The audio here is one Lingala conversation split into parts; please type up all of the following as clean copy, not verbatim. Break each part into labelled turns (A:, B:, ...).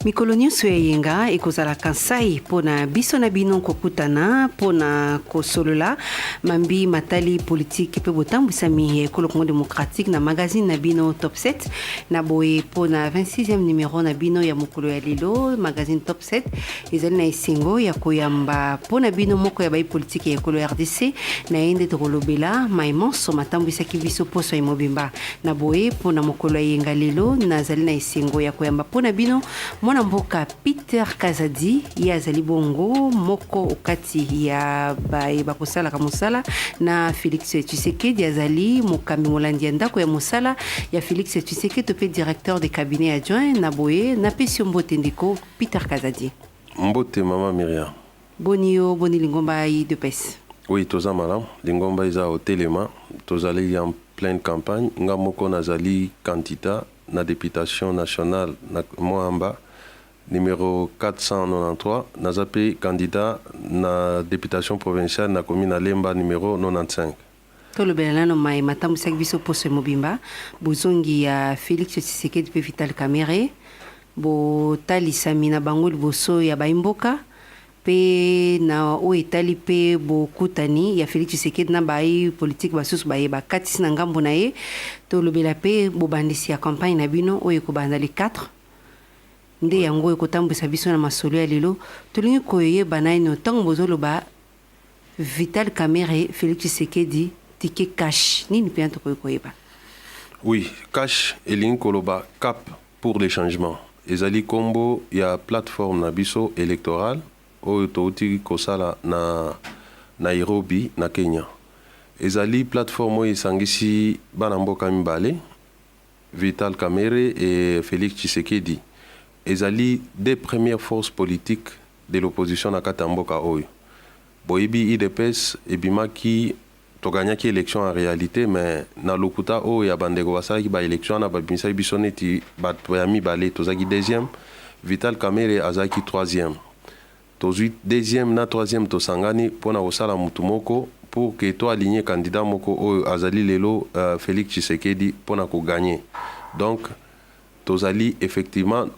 A: mikolo nyonso ya yenga ekozalaka nsai mpona biso na bino kokutana mpona kosolola mambi matali politike mpe botambwisami ya ekolo Congo démocratique na magazine na bino top 7 na boye mpona 26e numero na bino ya mokolo ya lelo magazine top 7 ezali na esengo ya koyamba mpona bino moko ya bai politike ya ekolo RDC na ye nde tokolobela maimonso matambwisaki biso poso ya mobimba na boye mpona mokolo ya yenga lelo nazali na esengo ya koyamba mpona bino mwana mboka Peter Kazadi ye azali bongo moko okati ya bakosalaka mosala na Félix Tshisekedi azali mokambi molandi ya ndako ya mosala ya Félix Tshisekedi pe directeur de cabinet adjoint na boye na pesio mbote ndeko Peter Kazadi.
B: Mbote mama Myriam.
A: Bonio boni lingomba yi de pes.
B: Oui, toza malam lingomba iza au telema tozali en pleine campagne nga moko nazali candidat na députation nationale na Moamba numéro 493 nazape candidat na députation provinciale na commune Lemba numéro 95.
A: Tolobela no mai matambusaki biso poso mobimba bozongi ya Félix Tshisekedi pe Vital Kamerhe bo talisami na bango liboso ya baimboka pe na o etali pe bokutani ya Félix Tshisekedi na bai politique basusu baye bakatisi na ngambo na ye tolobela pe bobandisi ya campagne na bino oyo ekobanda le 4 nde yango ekotambwisa biso na masolo ya lelo tolingi koyeba naino ntango bozoloba Vital Kamerhe Félix Tshisekedi tike cash nini mpe tokoki koyeba.
B: Oui, cash elingi koloba cap pour les changements ezali kombo ya plateforme na biso électorale oyo touti kosala na Nairobi na Kenya ezali plateforme oyo esangisi bana mboka mibale Vital Kamerhe et Félix Tshisekedi ezali des premières forces politiques de l'opposition na kati ya mboka oyo boyebi IDPS ebimaki toganyaki élection en réalité mais na lokuta oyo ya bandeko basalaki baélection na babimisaki biso neti bato ya mibale tozalaki deuxième Vital Kamerhe azalaki troisième tozwi deuxième na troisième tosangani mpona kosala mutu moko pour que toaligné candidat moko oyo azali lelo Félix Tshisekedi mpona koganye donc tozali effectivement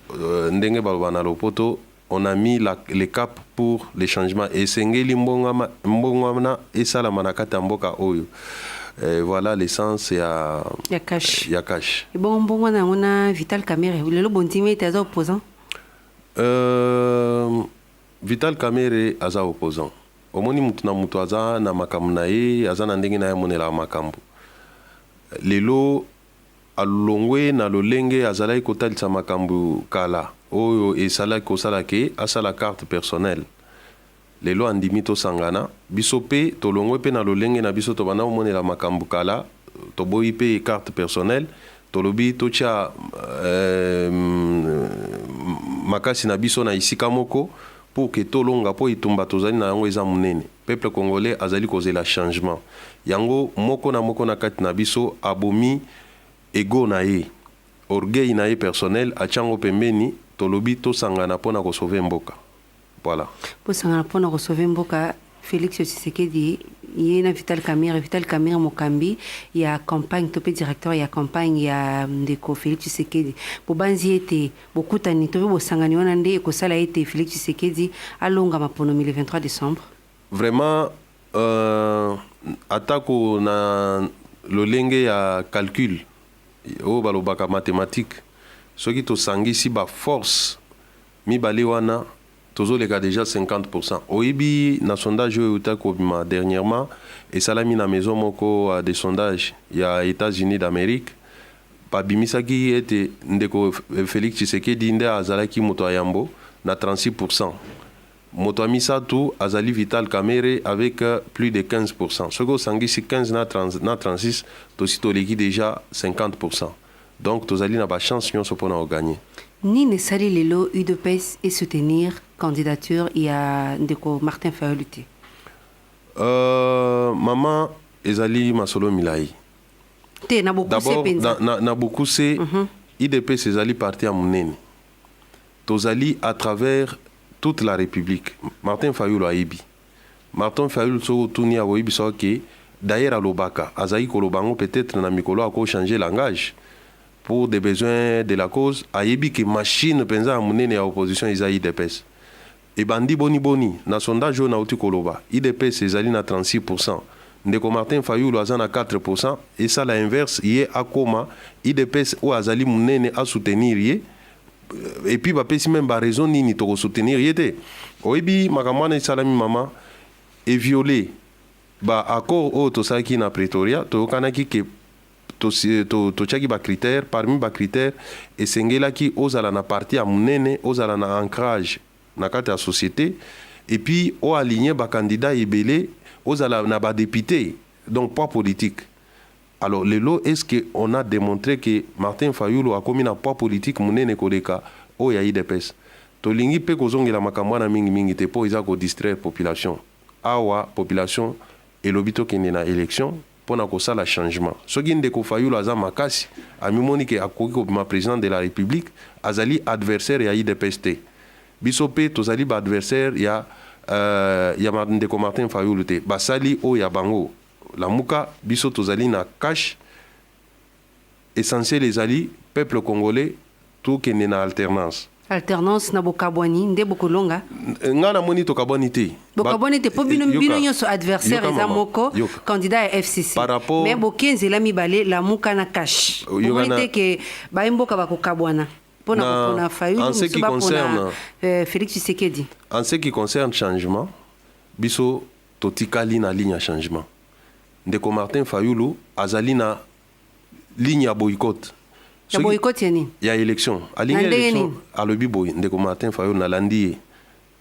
B: ndenge baloba na lopoto on a mis les caps pour les changements et sengeli mbongwana esalama na kati ya mboka oyo voilà l'essence ya
A: cash
B: ya cash
A: et bon mbongwana ngona Vital Kamerhe lelo bondimi ete aza opposant
B: Vital Kamerhe aza opposant omoni mutu na mutu aza na makambo na ye aza na ndenge na ye monela makambo lelo alongwe na lolenge azalaki kotalisa makambo kala oyo esalaki kosala ke asala carte personnelle lelo andimi tosangana biso pe tolongwe pe na lolenge na biso tobanda komonela makambo kala toboyi pe carte personnelle tolobi totia makasi na biso na isika moko pour que tolonga po itumba tozali na yango eza munene peuple congolais azali kozela changement yango moko na kati na biso abomi ego na ye orgueil na ye personnel achango pembeni tolobi tosangana pona ko sauver mboka voilà
A: posangana pona ko sauver mboka Félix Tshisekedi ye na Vital Kamerhe mokambi ya campagne tope directeur ya campagne ya ndeko Félix Tshisekedi bobanzi ete bokutani tope bosangani wana nde ekosala ete Félix Tshisekedi alonga mapono le 23 décembre
B: vraiment atako na lolenge ya calcul o balobaka mathématique soki tosangisi ba force mibale wana tozoleka déjà 50%. Oyebi na sondage oyo utakobima dernièrement esalami na maison moko de sondage ya États-Unis d'Amérique babimisaki ete ndeko Félix Tshisekedi nde azalaki moto ayambo na 36%. Moto amisatu azali Vital Kamerhe avec plus de 15%. Soki osangisi 15 na 36 tosi toleki déjà 50%. Donc tozali na ba chance nyonso mpona ogagner.
A: Nini sali lelo UDPS et soutenir candidature ya ndeko Martin Fayulu te
B: maman ezali masolo milai
A: te na beaucoup se penza
B: na beaucoup se UDPS ezali parti ya munene tozali à travers toute la République Martin Fayulu aibi Martin Fayulu so tunia oyibi so ke d'ailleurs alobaka azali kolobango peut-être na mikolo ako changer langage pour des besoins de la cause ayebi que machine penza munene ya opposition eza IDPS et bandi boni na sondage na uti koloba IDPS ezali na 36%, ndeko Martin Fayulu aza na 4%, et ça l'inverse yé akoma IDPS o azali munene a soutenir yé, et puis bapesi même ba raison nini to soutenir yé oyebi makamwana salami mama et violé ba accord o to saki na Pretoria to kanaki ke to tchaki ba critère parmi ba critère et sengela ki ozala na parti a munene ozala na ancrage na kati ya société et puis o aligné ba candidat ebele ozala na ba député donc poids politique. Alors le lot est-ce que on a démontré que Martin Fayulu a commis un poids politique munene koleka o ya IDPS to lingi pe kozongela makamwana mingi te po iza ko distraire population awa population et lobito kende na élection pour na changement. Ce qui ndeko Fayulu aza makasi amimoni ke akoki ko ma président de la République azali adversaire ya IDPS te. Biso pe tozali ba adversaire ya ndeko Martin Fayulu te. Basali o ya bango. La muka biso tozali na cash essentiel ezali peuple congolais tout kende na alternance.
A: Alternance na bokabwani nde bokolonga
B: ngana moni to kabwani te
A: bokabwani te po bino nyonso adversaire eza moko candidat ya FCC mais bokenzela mibale la muka na cash bokoni te ke baimboka bakokabwana pona kopona Fayulu
B: en ce qui concerne
A: Félix Tshisekedi.
B: En ce qui concerne changement biso totikali na ligne ya changement ndeko Martin Fayulu azali na ligne ya boycott.
A: Ya boycott yani?
B: Ya élection. Alingi élection alobi boy ndeko Martin Fayulu na landi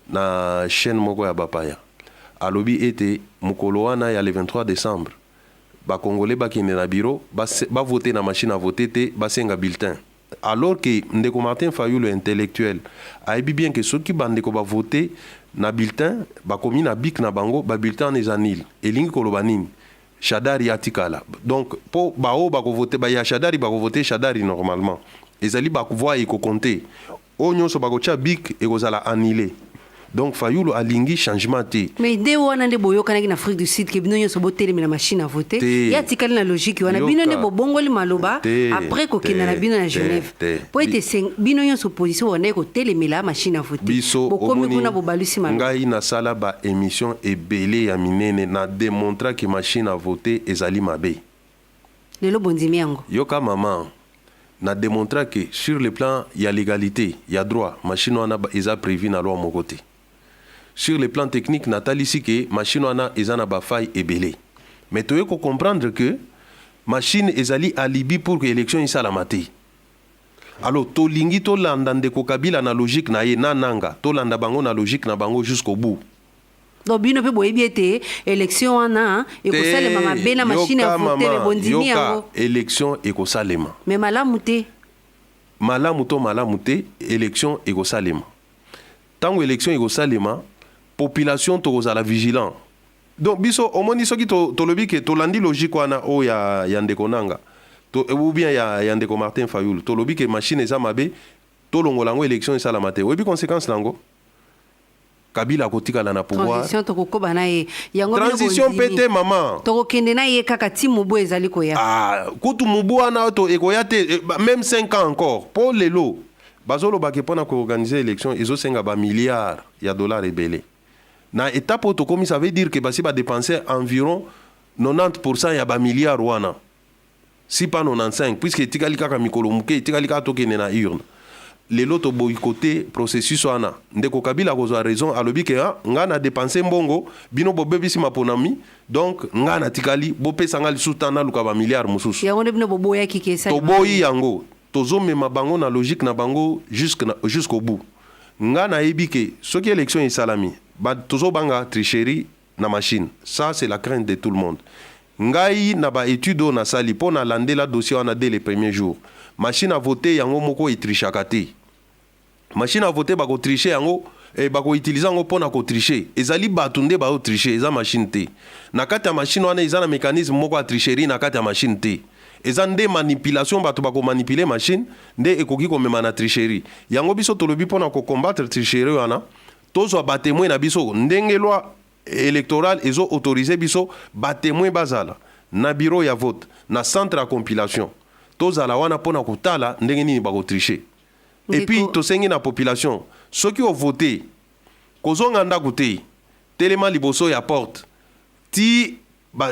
B: na chaîne moko ya bapaya. Alobi ete mukolo wana ya le 23 décembre. Ba congolais ba kende na bureau ba voter na machine à voter te ba senga bulletin. Alors que ndeko Martin Fayulu intellectuel aibi bien que ceux qui bandeko ba voter na bulletin ba komi na bik na bango ba bulletin na zanil elingi koloba nini Chadari atikala. Donc pour bao bako voter ba ya Chadari bako voter Chadari normalement. Ezali bako voix eko compter. Onyo so bako cha bik eko zala annulé. Donc Fayulu alingi changement te.
A: Mais dès wana nde boyo kana na Afrique du Sud ke bino nyoso botelé na machine à voter. Ya tikali na logique wana bino ne bobongoli maloba après ko kina na bino na Genève. Po ete bino nyoso opposition wana ko telemela machine à voter. Bokomi kuna bobalusi maloba.
B: Ngai na sala ba émission ebele ya minene na démontrer que machine à voter ezali mabe.
A: Lelo bondimi yango.
B: Yoka maman na démontrer que sur le plan il y a légalité, il y a droit, machine wana eza prévu na loi mon côté. Sur le plan technique, Nathalie si que machine wana ezana ba faille ebele. Mais tu faut comprendre que machine ezali alibi pour que élection isa la maté. Alors to lingi to landa ndeko Kabila na logique na ye nanga, to landa bango na logique na bango jusqu'au bout.
A: Donc bino pe boyebi ete élection wana ekosalema mabe na machine à voter le bondimi yango.
B: Élection ekosalema.
A: Mais malamu te.
B: Malamu te élection ekosalema. Tango élection ekosalema population tozala vigilant. Donc biso omoni soki to lobi ke to landi logique wana o ya ndeko nanga to ou bien ya ndeko Martin Fayulu to lobi ke machine eza mabe to longolango élection esala mate oyebi conséquence nango Kabila kotika na pouvoir transition pété maman
A: to kende na ye kaka ti mubu ezali koya
B: kutu mubu wana to ekoya te même 5 ans encore pour lelo bazolo ba ke pona ko organiser élection ezo senga ba milliards ya dollars ebele. Na étape auto comme ça veut dire que basi ba dépenser environ 90% ya ba milliards wana. Si pas 95 puisque tikali kaka mikolo muke tikali kaka tokene na urne. Les loto boycotté processus wana. Ndeko Kabila kozwa raison alobi ke nga na dépenser mbongo bino bobebisi maponami donc nga na tikali bopesa nga lisuta na luka ba milliards mususu.
A: Ya ngone bino boboya kikesa.
B: To boyi yango tozo mema bango na logique na bango jusqu'au bout. Nga na yebi ke soki élection isalami ba tozo banga tricherie na machine. Ça c'est la crainte de tout le monde. Ngai na ba étude na sali pona lande la dossier wana dès les premiers jours. Machine à voter yango moko itrichaka te. Machine à voter bako tricher yango et bako utiliser yango pona ko tricher. Ezali batunde ba tricher eza machine te. Na kati ya machine wana eza na mécanisme moko a tricherie na kati ya machine te. Eza nde manipulation bato bako manipuler machine nde ekoki ko mema na tricherie. Yango biso tolobi pona ko combattre tricherie wana. Tozo ba témoin na biso ndenge loi électorale ezo autoriser biso ba témoin bazala na bureau ya vote na centre à compilation. tozala wana mpona kotala ndenge nini bakotriche. Et puis tosengi na population soki ovote kozonga ndako te telema liboso ya porte ti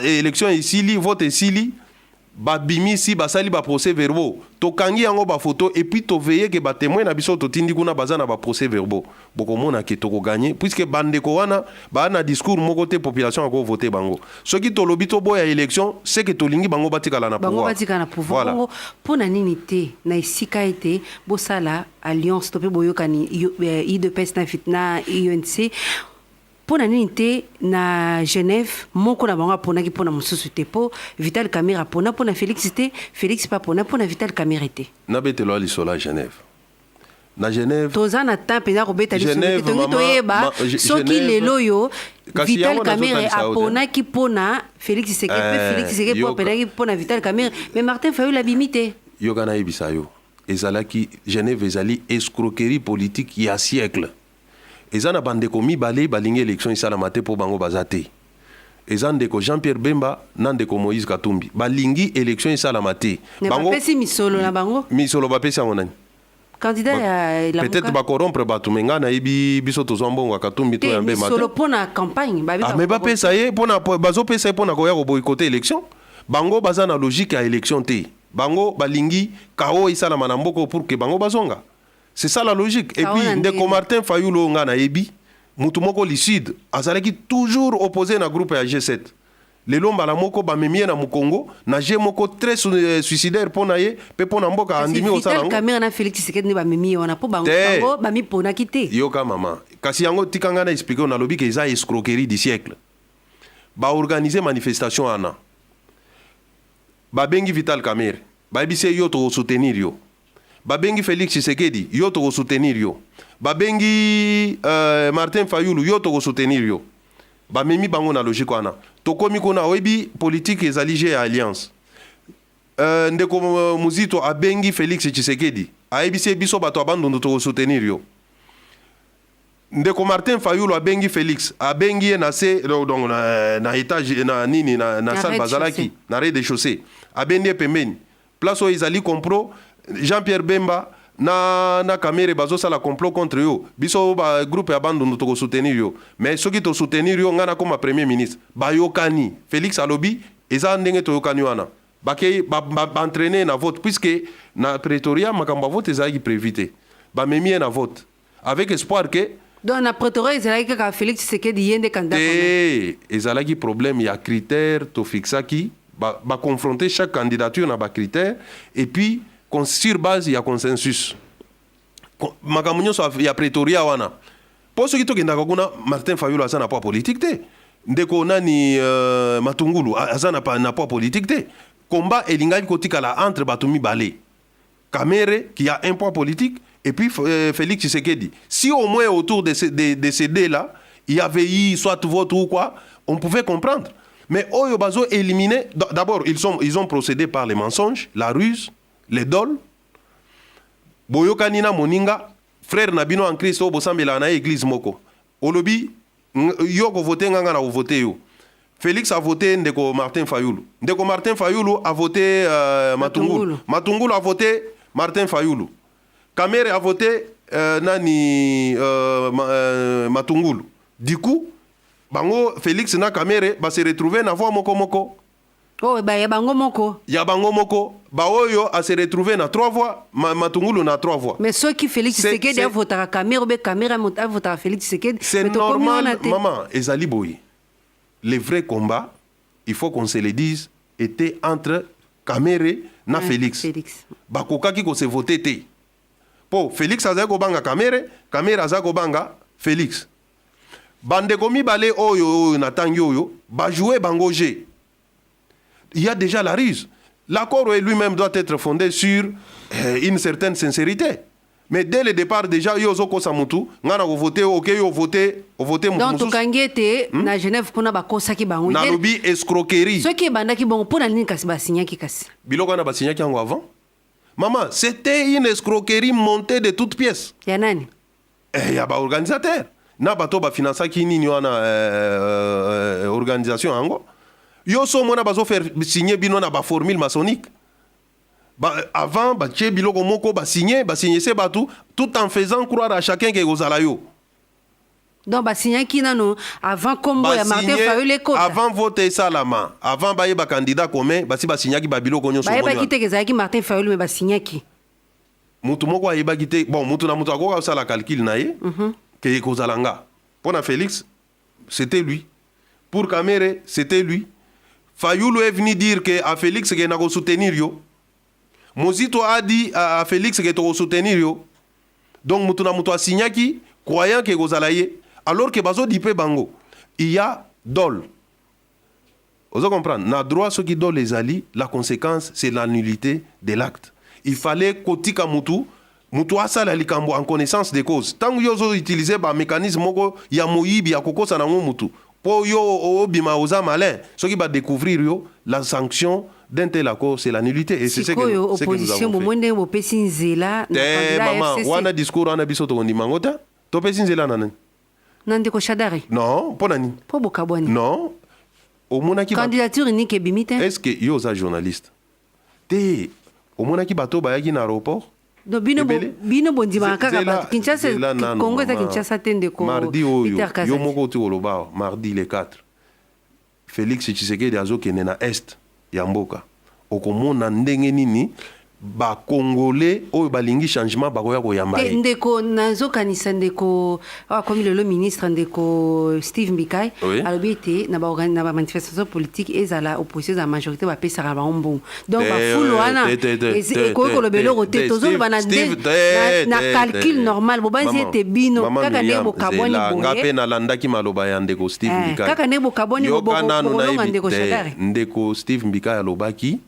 B: élection esili vote esili babimisi basali ba procès verbaux tokangi yango ba photo et puis toveye ke ba témoin na biso totindi kuna baza na ba procès verbaux bokomona ke toko gagner puisque bandeko wana ba na discours moko te population ako voter bango soki tolobi to boya élection c'est que tolingi bango batikala na pouvoir
A: bango batikala na pouvoir bango pona nini te na esika ete bosala alliance to pe boyokani UDPS na fitna UNC pona nini te na Genève moko na bango pona ki pona mususu te po Vital Kamerhe pona Félix te Félix pa pona Vital Kamerhe te
B: na betelo ali sola Genève na Genève
A: toza na temps pena ko beta liso tongi toyeba soki lelo yo Vital Kamerhe apona ki pona Félix Tshisekedi po pena ki pona Vital Kamerhe mais Martin Fayulu abimite
B: yo kana yebisa yo ezalaki Genève ezali escroquerie politique ya siècle. Eza na bandeko mibale balingi élection esalama te po bango baza te. Eza ndeko Jean-Pierre Bemba na ndeko Moïse Katumbi balingi élection esalama te.
A: Bango bapesi misolo na bango.
B: Misolo bapesi yango nani?
A: Candidat ya la
B: peut-être ba corrompre bato menga na yebi biso to zombongo Katumbi to yambe matin.
A: Misolo pona campagne ba
B: mais ba pesa ye pona bazo pesa ye pona ko ya ko boycotter élection. Bango baza na logique ya élection te. Bango balingi kao esalama na mboko pour que bango bazonga. C'est ça la logique. Et puis, ndeko Martin Fayulu ngana ebi, mutu moko lucide, azalaki toujours opposé na groupe ya G7. Lelo mbala moko ba memie na Mukongo, na G moko très suicidaire pona ye, pe pona mboka andimi osala ngo.
A: Vital Kamerhe na Félix Tshisekedi ne ba memie wana po bango ba mi pona kite.
B: Yoka mama. Kasi yango tikanga na expliquer na lobi que eza escroquerie du siècle. Ba organiser manifestation ana. Ba bengi Vital Kamerhe, ba bise yo to soutenir yo. Babengi Félix Tshisekedi, yo to soutenir yo. Babengi Martin Fayulu, yo to soutenir yo. Bamemi bango na logique wana. Tokomi kona oyebi politique ezali ya alliance. Ndeko Muzito abengi Félix Tshisekedi. Ayebi biso bato abandondo to soutenir yo. Ndeko Martin Fayulu abengi Félix, abengi na se donc na étage na nini na salle bazalaki, na rez-de-chaussée. Abengi pembeni. Place o ezali compro Jean-Pierre Bemba na Kamerhe bazo sala complot contre yo biso ba groupe ya bandu to soutenir yo mais soki to soutenir yo ngana comme premier ministre ba yokani Félix alobi eza ndenge to yokani wana ba entraîner na vote puisque na Pretoria makamba vote ezaki prévité ba memie na vote avec espoir que
A: donc na Pretoria ezalaki ka Félix Tshisekedi yende candidat
B: ezalaki problème ya critère to fixaki ba confronter chaque candidature na ba critère et puis sur base ya consensus makambo nyonso ya Pretoria wana po soki tokendaka kuna Martin Fayulu aza na poids politique te ndeko nani Matungulu aza na poids politique te combat elingaki kotikala entre bato mibale Kamerhe qui a un poids politique et puis Félix Tshisekedi si au moins autour de ces deux là il y avait eu soit vote ou quoi on pouvait comprendre mais oyo bazo éliminer d'abord ils ont procédé par les mensonges la ruse les dol boyokani na moninga frère na bino en Christ o bosambela na église moko olobi yo ko voter nganga na voter yo Félix a voté ndeko Martin Fayulu a voté Matungulu a voté Martin Fayulu Kamerhe a voté Matungulu du coup bango Félix na Kamerhe ba se retrouver na voix moko
A: oh ba ya bango moko ba oyo a se retrouver na 3 voix Matungulu na 3 voix mais ceux qui Félix Tshisekedi a voté à Kamerhe be Kamerhe a voté à Félix Tshisekedi
B: c'est normal maman ezali boy les vrais combats il faut qu'on se le dise était entre Kamerhe na Félix ba kokaki ko se voter te po Félix azako banga Kamerhe azako banga Félix bandeko mibale oyo na tangi oyo ba jouer bango G. Il y a déjà la ruse. L'accord lui-même doit être fondé sur une certaine sincérité. Mais dès le départ, déjà, yozo kosamutu, ngana ko voter, ok, yo voter mutu.
A: Donc, tukangete, na Genève, kuna bakosa ki bango.
B: Na lobi escroquerie.
A: Ce qui est bandaki bon, pour nini kasi ba signa ki kasi.
B: Biloko na ba signa ki yango avant. Maman, c'était une escroquerie montée de toutes pièces.
A: Ya nani?
B: Ya ba organisateur. Na bato ba finança ki nini wana organisation yango. Yo so mona bazo faire signer bino na ba formule maçonnique. Avant, batie biloko moko, signer c'est batou, tout en faisant croire à chacun que ozala yo.
A: Donc signer qui nano avant combo ya Martin Fayulu les quotas.
B: Avant voter salama, avant baye ba candidat commun, si signer ki ba biloko nyonso.
A: Baye ba kite kezaki Martin Fayulu mais signer ki.
B: Mutu moko ayeba kite, bon mutu na mutu akoka sala calcul na ye, que kozalanga. Pour Félix, c'était lui. Pour Kamere, c'était lui. Fayulu est venu dire que à Félix que na ko soutenir yo. Mozito a dit à Félix que to soutenir yo. Donc mutu na mutu a signé qui croyant que kozalaye alors que bazo dipe bango. Il y a dol. Vous comprenez? Na droit ceux qui dol les alliés, la conséquence c'est la nullité de l'acte. Il fallait kotika mutu asala likambo en connaissance des causes. Tant que yo utiliser ba mécanisme moko ya moyibi ya kokosa na mutu. Pour yo obima oza malin, ceux qui va découvrir yo la sanction d'un tel accord c'est la nullité et c'est ce que nous avons fait. Maman, wana discours wana biso to ndi mangota, to pesi nzela nana.
A: Nandeko Shadari.
B: Non, pour nani?
A: Pour Bokabwani.
B: Non. Au mona ki
A: candidature ni ke bimite.
B: Est-ce que yo za journaliste? Te au mona ki bato bayaki na aéroport?
A: Do bino bondima kaka ba Kinshasa Congo ta Kinshasa tende ko
B: mardi yo moko ti oloba mardi le 4 Félix Tshisekedi azokende na est ya mboka okomona ndenge nini ba congolais oyo balingi changement bakoya koyamba ye
A: ndeko nazokanisa ndeko comme le ministre ndeko Steve Mbikai alobi ete na ba manifestation politique ezala opposition za majorité ba pesaka ba mbongo donc ba fulu wana ekoki kolobela kote tozoloba na calcul normal bobanzi ete bino kaka ndenge bokabwani boye
B: ngape nalandaki maloba ya ndeko Steve Mbikai
A: kaka ndenge bokabwani bokolonga ndeko Shadari
B: ndeko Steve Mbikai alobaki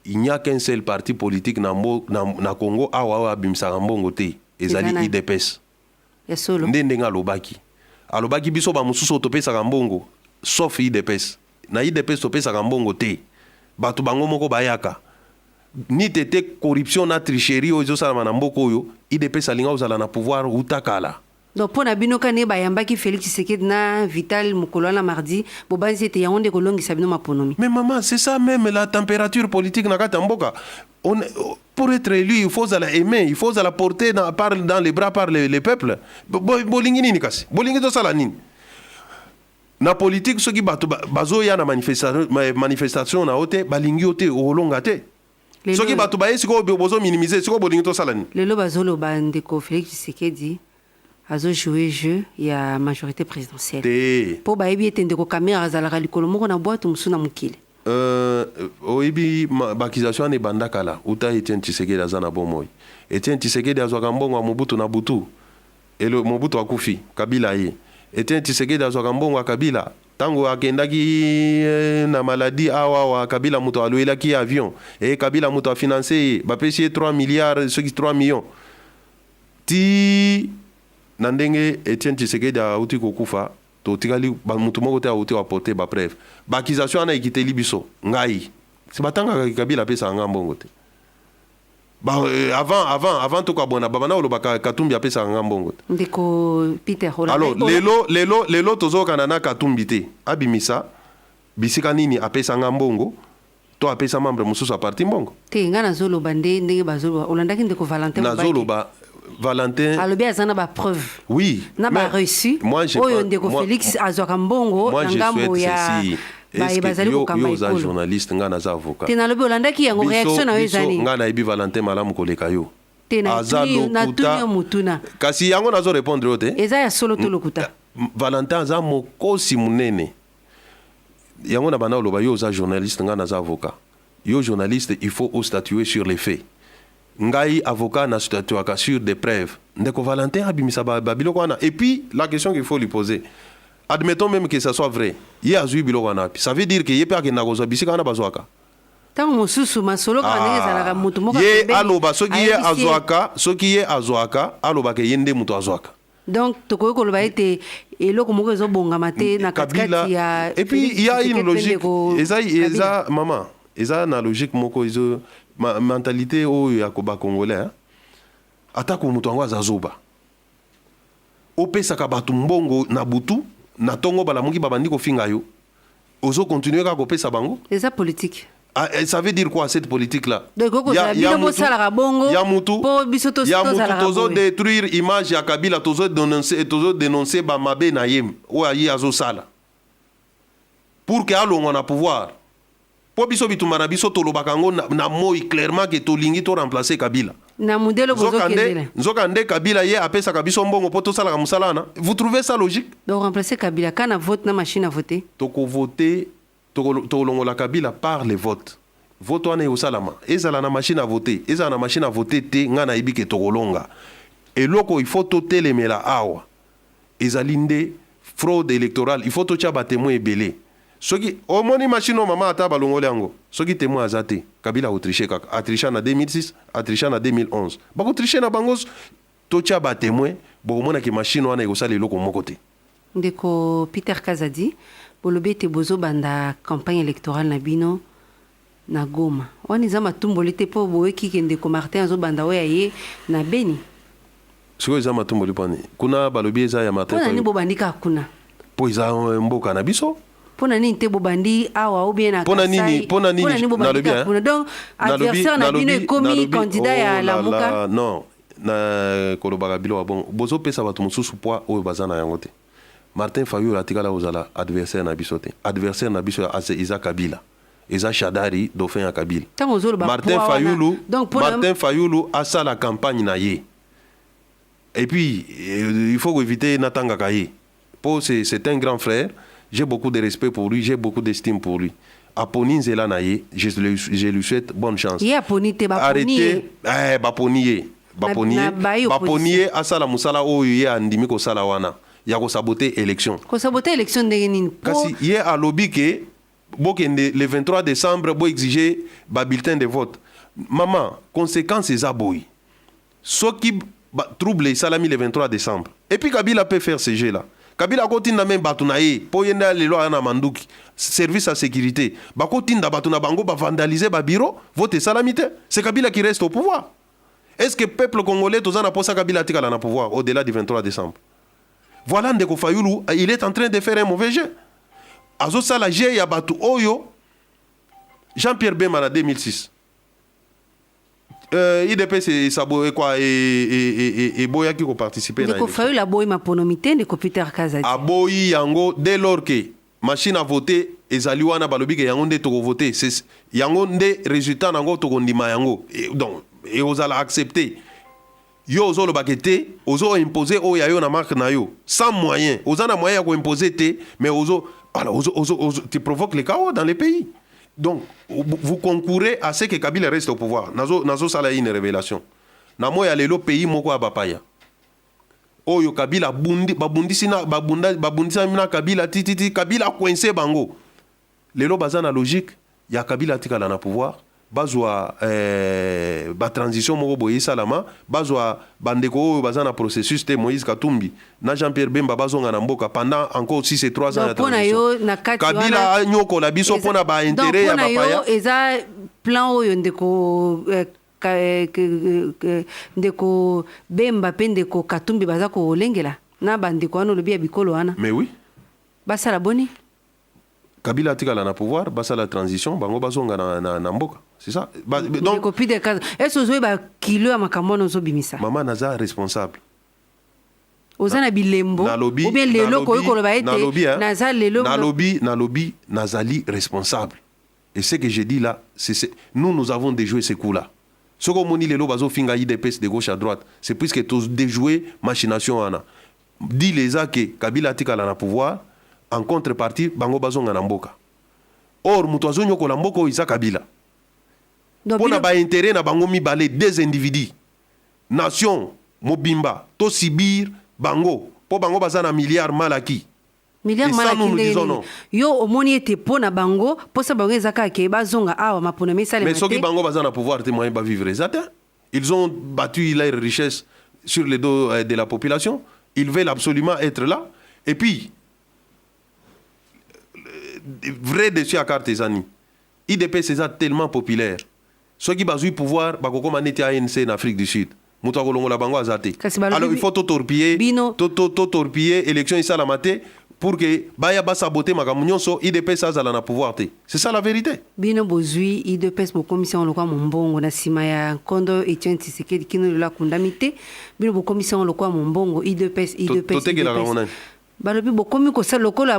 B: il n'y a qu'un seul parti politique na Congo awa abimisa mbongo te ezali IDPS
A: ya solo
B: ndenge alobaki biso ba mususu topesa mbongo sauf IDPS na IDPS topesa mbongo te bato bango moko bayaka ni tete corruption na tricherie ozo sala na mboko oyo IDPS alinga ozala na pouvoir utakala.
A: Donc pour Nabino Kane bayambaki Félix Tshisekedi na Vital Mukolwana mardi bobanzi ete yango ndeko longi sabino maponomi.
B: Mais maman, c'est ça même la température politique na kata mboka. Pour être élu, il faut la aimer, il faut la porter dans les bras par les peuples. Bolingi nini kasi? Bolingi to sala nini? Na politique ceux qui bazo ya na manifestation na ote balingi ote olonga te. Ceux qui bato baye siko bozo minimiser siko bolingi to sala nini?
A: Lelo bazolo bandeko Félix Tshisekedi azo jouer jeu ya majorité présidentielle. Po bayebi ete ndeko caméra azalaka likolo moko na boîte musuna mukile.
B: Oyebi bakization ne bandakala uta Etienne Tshisekedi azana bomoy. Etienne Tshisekedi azwaka mbongo ya Mobutu na Butu. Elo Mobutu akufi Kabila ye. Etienne Tshisekedi azwaka mbongo ya Kabila tango akendaki na maladie awa Kabila muto aloelaki avion et Kabila muto a financé ba pesi 3 milliards ceux qui 3 millions. Ti nandenge Etienne Tshisekedi auti kokufa to tikali mutu moko te auti aporter ba preuve bakization na ikiteli biso ngai si batanga Kabila pesa ngambongo te avant to kabona babana olobaka Katumbi apesa ngambongo te
A: ndeko Peter Holland.
B: Alors lelo tozokana na Katumbi te abimisa bisika nini apesa ngambongo to apesa membre mususu a parti mbongo
A: te ngana zolo bande ndenge bazolo olandaki ndeko Valentin
B: na zolo ba Valentin
A: alobi azana ba preuve
B: oui
A: na ba reçu oyo ndeko Félix azwaka mbongo na ngambo ya bazali kokamba
B: ikolo yo journaliste ngana za avocat
A: te nalobi olandaki yango réaction na yo ezali
B: ngana ebi Valentin malamu koleka yo
A: te na tuni mutuna
B: kasi yango nazo répondre ote
A: eza ya solo to lokuta
B: Valentin aza mokosi munene yango na bana oloba yo za journaliste ngana za avocat yo journaliste il faut statuer sur les faits. Ngai avocat na statuaka sur des preuves. Ndeko Valentin abimisa babilo kwana. Et puis la question qu'il faut lui poser. Admettons même que ça soit vrai. Ye azui bilo kwana. Ça veut dire que ye pa ke na gozo bisika na bazwaka.
A: Tango mususu masolo kana ezalaka mutu moka
B: ye aloba soki ye azwaka aloba ke yende mutu azwaka.
A: Donc tokoki koloba ete eloko moko ezobongama te na katikati ya.
B: Et puis il y a une logique. Eza maman. Eza na logique moko izo mentalité oyo ya koba congolais atako mutu ango azazoba opesaka bato mbongo na butu na tongo balamuki babandi kofinga yo ozo continuer ka kopesa bango
A: eza politique
B: Ça veut dire quoi cette politique-là?
A: Donc, il y a
B: Moutou tozo détruire l'image de Kabila, tozo dénoncer Bamabe Nayem, ou Ayi Azosala. Pour que on a pouvoir. Pour biso bitumana biso tolobakango na moi clairement que tolingi to remplacer Kabila.
A: Na modèle
B: Nzokande Kabila ye apesa kabiso mbongo poto sala musala. Vous trouvez ça logique?
A: Donc remplacer Kabila quand on vote na machine à voter.
B: Toko voter la Kabila par les votes. Vote wana yosalama. Ezala na machine à voter. Ezala na machine à voter te ngana ibike tokolonga. Et loko il faut totelemela awa. Ezalinde fraude électorale. Il faut to tcha ba témoin ebele. Soki omoni machine o mama ata balongole yango. Soki témoin azate. Kabila a triché kaka. A triché en 2006, a triché en 2011. Bako triché na bangos to tcha ba témoin. Boko mona ki machine wana yosala loko moko te.
A: Ndeko Peter Kazadi, bolobe te bozo banda campagne électorale na bino na Goma. Wani zama tumboli te po boe ki ndeko Martin zo banda oya ye na Beni.
B: Siko zama tumboli pani. Kuna balobi eza ya Martin.
A: Pona ni bobandika kuna.
B: Po eza mboka na biso.
A: Pona nini te bobandi awa ou bien na Kasai.
B: Pona nini
A: bobandika kuna. Donc adversaire na bino ekomi candidat ya Lamuka.
B: Non, na kolobaka bilo bon. Bozo pesa bato mususu poa oyo bazana yango te. Martin Fayulu atikala ozala adversaire na biso te. Adversaire na biso ya Isaac Kabila. Eza Shadari dauphin ya Kabila. Martin Fayulu a ça la campagne na ye. Et puis il faut éviter Natanga Kaye. C'est un grand frère. J'ai beaucoup de respect pour lui, j'ai beaucoup d'estime pour lui. Aponi Zela na ye, je lui souhaite bonne chance. Arrêtez Baponiye asala musala oyo ye andimi ko sala wana. Ya ko saboter élection.
A: Ko saboter élection ndenge nini?
B: Kasi ye a lobby que le 23 décembre bo exiger ba bulletin de vote. Maman, conséquence eza boy. Soki trouble salami le 23 décembre. Et puis Kabila peut faire ce jeu là. Kabila kotinda même batunaye po yenda lelo na manduki service à sécurité. Ba kotinda batuna bango ba vandaliser ba bureau, vote salamité. C'est Kabila qui reste au pouvoir. Est-ce que le peuple congolais tozana posa Kabila tikala na pouvoir au-delà du 23 décembre? Voilà Ndeko Fayulu, il est en train de faire un mauvais jeu. Azo sala jeu ya batu oyo Jean-Pierre Bemba en 2006. IDP c'est Sabo et quoi et Boya qui ont participé.
A: Ndeko Fayulu la boy ma ponomité Ndeko Peter Kazadi.
B: Aboyi yango dès lors que machine à voter ezali wana balobi ke yango nde toko voter, c'est yango nde résultat nango toko ndima yango. Donc et osala accepter. Yo ozo lo bakete, ozo imposer o ya yo na marque na yo sans moyen. Ozana moyen ko imposer te, mais ozo tu provoques le chaos dans les pays. Donc vous concourez à ce que Kabila reste au pouvoir. Nazo sala une révélation. Na moya lelo pays moko abapaya. Oyo Kabila babundisi na Kabila titi Kabila coincé bango. Lelo bazana logique, ya Kabila tikala na pouvoir. Bazwa ba transition moko boye salama bazwa bandeko bazana processus te Moïse Katumbi na Jean-Pierre Bemba bazonga na mboka pendant encore 6 et 3 ans ya transition. Kabila nyoko la biso pona ba intérêt ya bapaya.
A: Eza plan oyo ndeko Bemba pe ndeko Katumbi bazako lengela na bandeko wana lobi ya bikolo wana.
B: Mais oui.
A: Basala boni.
B: Kabila tikala na pouvoir basa la transition bango bazonga na mboka. C'est ça.
A: Donc copie de cas. Est-ce que ba kilo amakambono zo bimisa?
B: Maman naza responsable.
A: Ozana bilembo ou bien lelo ko ko ba ete naza lelo
B: na lobby nazali responsable. Et ce que je dis là, nous avons déjoué ces coups-là. Ce qu'on moni lelo bazo finga IDPS de gauche à droite, c'est puisque tous déjoué machination ana. Dit les a que Kabila tikala na pouvoir en contrepartie bango bazonga na mboka. Or mutoazo nyoko na mboka isa Kabila. Pona ba intérêt na bango mibale des individus. Nation mobimba to sibir bango po bango bazana milliard malaki.
A: Milliard malaki yo omoni ete pona bango po sa bango ezaka ke bazonga awa mapona mesale.
B: Mais soki bango bazana pouvoir te moyen ba vivre ça. Ils ont battu leur richesse sur le dos de la population. Ils veulent absolument être là. Et puis vrai dessus à cartésani. IDP c'est tellement populaire. Ceux qui ont pouvoir, comme on était à ANC en Afrique du Sud. Alors il faut tout torpiller, l'élection est salamate. pour que baya ba saboter makambo nyonso IDPS azala na pouvoir te. C'est ça la vérité.
A: Bino bozui IDPS bo commission lokwa mombongo na sima ya Kondo Etienne Tshisekedi kino la kundamite bino bo commission lokwa mombongo IDPS balobi bokomi kosala lokola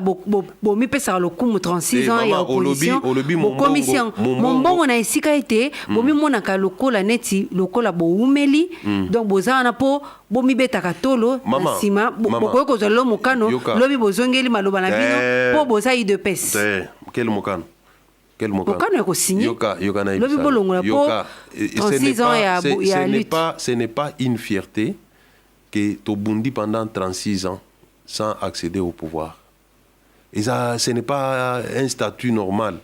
A: bomipesaka lokumu 36 ans ya opposition bokomisi mombongo na esika ete bomimonaka lokola neti lokola boumeli donc boza wana mpo bomibetaka tolo na nsima bokoki kozwa lelo mokano lobi bozongeli maloba na bino mpo boza IDPS mokano ya kosigné lobi bolongola mpo 36 ans ya lutte.
B: Ce n'est pas une fierté que tobundi pendant 36 ans sans accéder au pouvoir. Et ça, ce n'est pas un statut normal.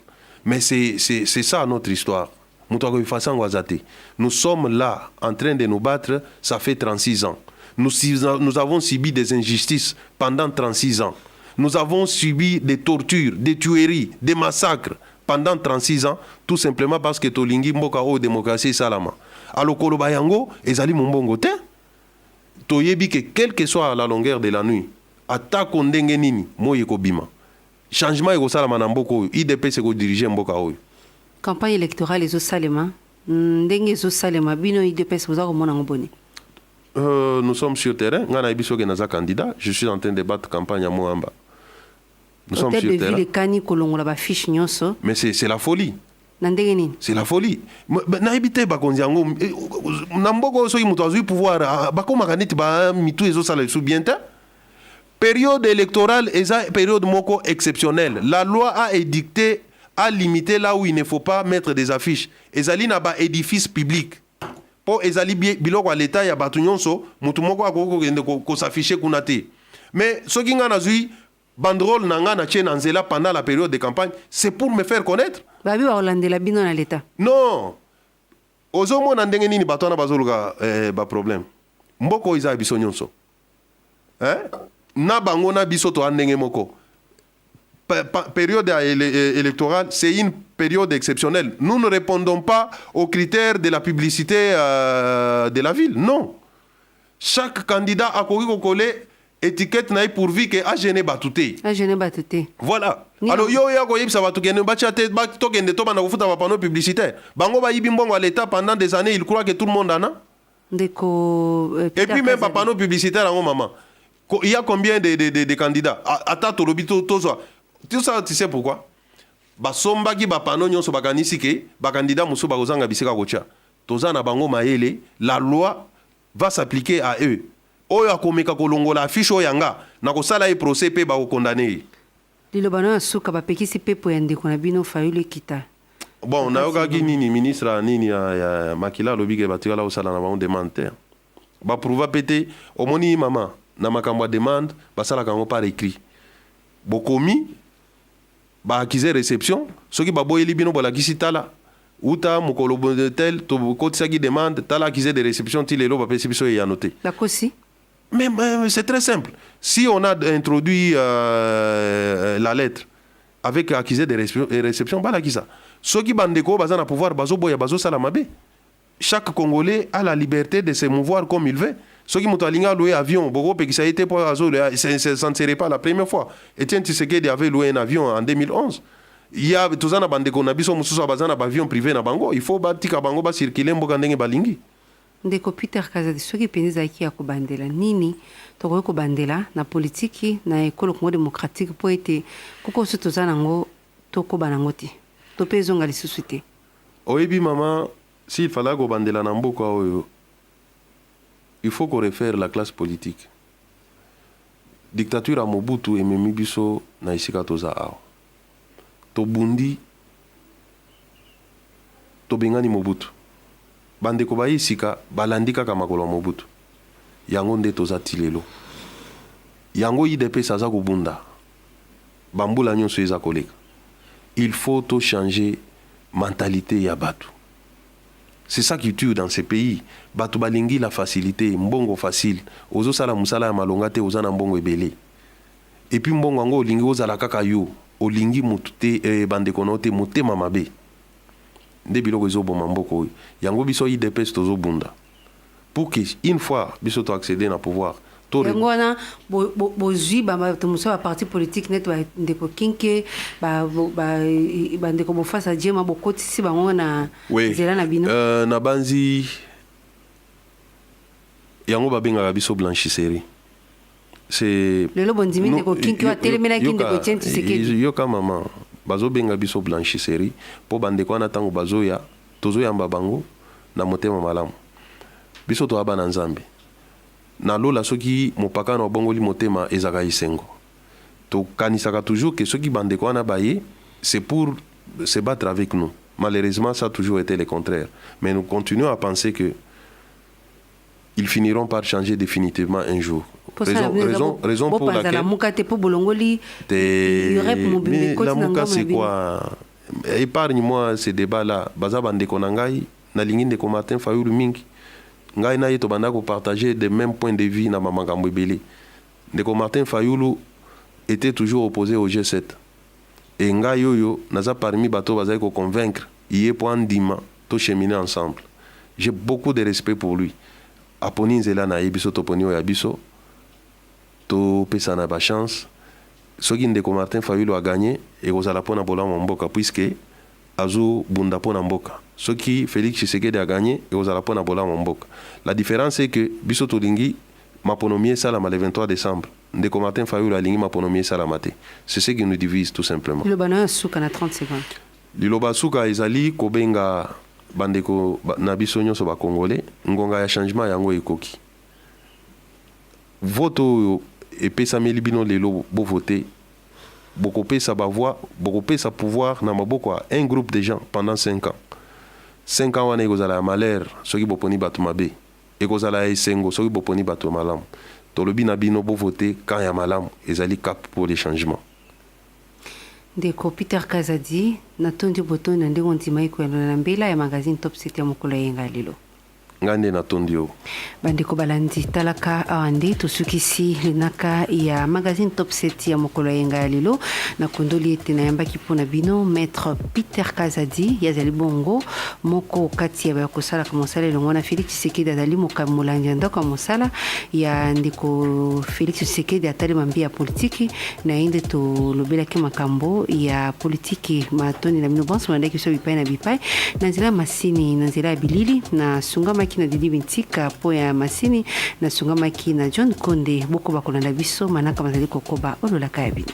B: Mais c'est ça notre histoire. Nous sommes là en train de nous battre, ça fait 36 ans. Nous avons subi des injustices pendant 36 ans. Nous avons subi des tortures, des tueries, des massacres pendant 36 ans, tout simplement parce que Tolingi Mboka o démocratie salama. Alors Koloba Yango, ezali Mbongo te. Toyebi que quelle que soit la longueur de la nuit, attaque ndenge nini moye ko bima changement eko salama na mboko oyo IDPS ko diriger mboka oyo
A: campagne électorale ezo salema ndenge ezo salema bino IDPS vous a komona ngoboni.
B: Nous sommes sur terrain ngana biso ke naza candidat, je suis en train de battre campagne à Moamba. Nous sommes sur terrain.
A: Kani kolongola ba fiche nyonso.
B: Mais c'est la folie.
A: C'est
B: la folie. Na ebite ba konziango na mboko so yimuto azui pouvoir ba koma kaneti ba mitu ezo sala sous bien ta. Période électorale est une période moko exceptionnelle. La loi a édicté, a limité là où il ne faut pas mettre des affiches. Ezali na ba édifice public. Pour ezali biloko à l'état ya batu nyonso, mutu moko akoko kende ko s'afficher kunate. Mais ce qui ngana zui banderole nanga na tche nanzela pendant la période de campagne, c'est pour me faire connaître.
A: Babi wa holandela bino na l'état.
B: Non. Ozomo na ndenge nini bato na bazoluka ba problème. Mboko iza biso nyonso. Hein? Na bango na biso to andenge moko. Période électorale, c'est une période exceptionnelle. Nous ne répondons pas aux critères de la publicité de la ville. Non. Chaque candidat a collé étiquette naï pourvu que a gêné batouté.
A: A gêné batouté.
B: Voilà. Alors yo ya ko yebisa batu kende bachate ba to kende to bana kufuta ba panneau publicitaire. Bango ba yibi mbongo à l'état pendant des années, il croit que tout le monde en a.
A: Et
B: puis même pas panneau publicitaire en maman. Il y a combien de candidats? Ata tolobito tozo. Tout ça, tu sais pourquoi? Basomba ki bapano nyonso bakanisi ke bakandida muso bakozanga bisika kocha. Toza na bango maele, la loi va s'appliquer à eux. Oyo akomeka kolongola affiche oyanga na kosala e procès pe ba condamné.
A: Lilo bano asuka bapekisi pepo ya ndeko na bino Fayulu Kita.
B: Bon, na yoka ki nini ministre nini ya Makila lobike batikala osala na bango demande. Ba prouva pété omoni mama na makambo demande basala kango par écrit. Bokomi ba accusé réception soki baboyeli bino bolakisi tala uta mokolo tel to kotisaki demande tala accusé de réception ti lelo bapesi biso ya noté.
A: La kosi.
B: Mais c'est très simple. Si on a introduit la lettre avec accusé de réception balakisa. Soki bandeko bazana pouvoir bazo boya bazo sala mabe. Chaque Congolais a la liberté de se mouvoir comme il veut. Ceux qui m'ont loué un avion, ça ne serait pas la première fois. Etienne Tshisekedi avait loué un avion en 2011. Il y a tous les avions privés na bango. Il faut que bango ba circuler mboka ndenge balingi.
A: Ndeko Peter Kazadi soki penza iki ya kubandela nini toko kubandela na politiki na ekolo Congo démocratique po ete kuko sotoza nango toko banangoti. To pezonga lisusu te.
B: Oyebi mama, s'il fallait go bandela na mboka oyo, il faut qu'on réfère la classe politique. Dictature à Mobutu et Memibiso na isika toza awa. Tobundi tobengani Mobutu. Bandeko ba isika balandika ka makolo Mobutu. Yango nde toza tilelo. Yango IDP saza kubunda. Bambula nyonso eza koleka. Il faut to changer mentalité ya batu. C'est ça qui tue dans ces pays. Batu balingi la facilité, mbongo facile. Ozo sala musala ya malonga te ozana mbongo ebele. Et puis mbongo ngo olingi ozala kaka yo, olingi mutute bandeko na te motema mabe. Nde biloko ezo boma mboko oyo. Yango biso IDPS tozo bunda. Pour que une fois biso to accéder na pouvoir,
A: yango wana bozwi bato mosusu baparti politique net bandeko kinke bandeko bofasa diema bokotisi bango na nzela na bino
B: na banzi yango babengaka biso blanchisserie. C'est
A: lelo bondimi ndeko kinke watelemelaki ndeko Etienne Tshisekedi
B: yoka mama bazobenga biso blanchisserie mpo bandeko wana ntango bazoya tozoyamba bango na motema malamu biso toyaba na nzambe na lola soki mopaka na obongoli motema ezaka isengo tokanisaka toujours que soki bandeko wana baye c'est pour se battre avec nous. Malheureusement ça a toujours été le contraire, mais nous continuons à penser que ils finiront par changer définitivement un jour. Raison pour laquelle mais la mouka c'est quoi? Épargne-moi ces débats-là. Baza bandeko na ngai na lingi ndeko Martin Fayulu mingi ngai na ye to banda ko partager des mêmes points de vue na mamangambo ebele. Ndeko Martin Fayulu était toujours opposé au G7 et ngai yoyo naza parmi bato baza ko convaincre yé pour andima to cheminer ensemble. J'ai beaucoup de respect pour lui. Aponi nzela na yebiso to poni ya biso to pesa na ba chance soki ndeko Martin Fayulu a gagné et kozala pona bola mboka puisque azu bunda pona mboka. Soki Félix Tshisekedi a gagné et kozala pona bola mboka. La différence c'est que biso to lingi maponomie salama le 23 décembre. Ndeko Martin Fayulu a lingi maponomie salama te. C'est ce qui nous divise tout simplement.
A: Le bana suka na 30 secondes.
B: Liloba suka ezali kobenga bandeko na biso nyonso ba congolais ngonga ya changement yango ekoki. Voto epesameli bino lelo bo voter bokopesa ba voix bokopesa pouvoir na maboko a un groupe de gens pendant 5 ans. 5 ans wana ekozala malheur soki boponi bato mabe ekozala esengo soki boponi bato malamu tolobi na bino bo voter quand ya malamu ezali cap pour les changements.
A: Ndeko Peter Kazadi na tondi boto na ndeko ndima ikwendo na mbela ya magazine Top 7 ya mokolo yenga lilo
B: ngande na tondio
A: bandeko balandi talaka awandi tosukisi linaka ya magazine Top 7 ya mokolo yenga lilo na kondoli ete na yambaki pona bino maître Peter Kazadi yazali bongo moko kati ya bakosala ka mosala longo na Félix Tshisekedi azali mokamolandi ndako mosala ya ndeko Félix Tshisekedi atali mambi ya politiki na inde to lobelaki makambo ya politiki matoni na bino bonso mandaki so bipai na bipai na nzela masini na nzela bilili na sungama na Didi Bintika po ya masini na sungamaki na John Konde boko bakolanda biso manaka bazali kokoba ololaka ya bino.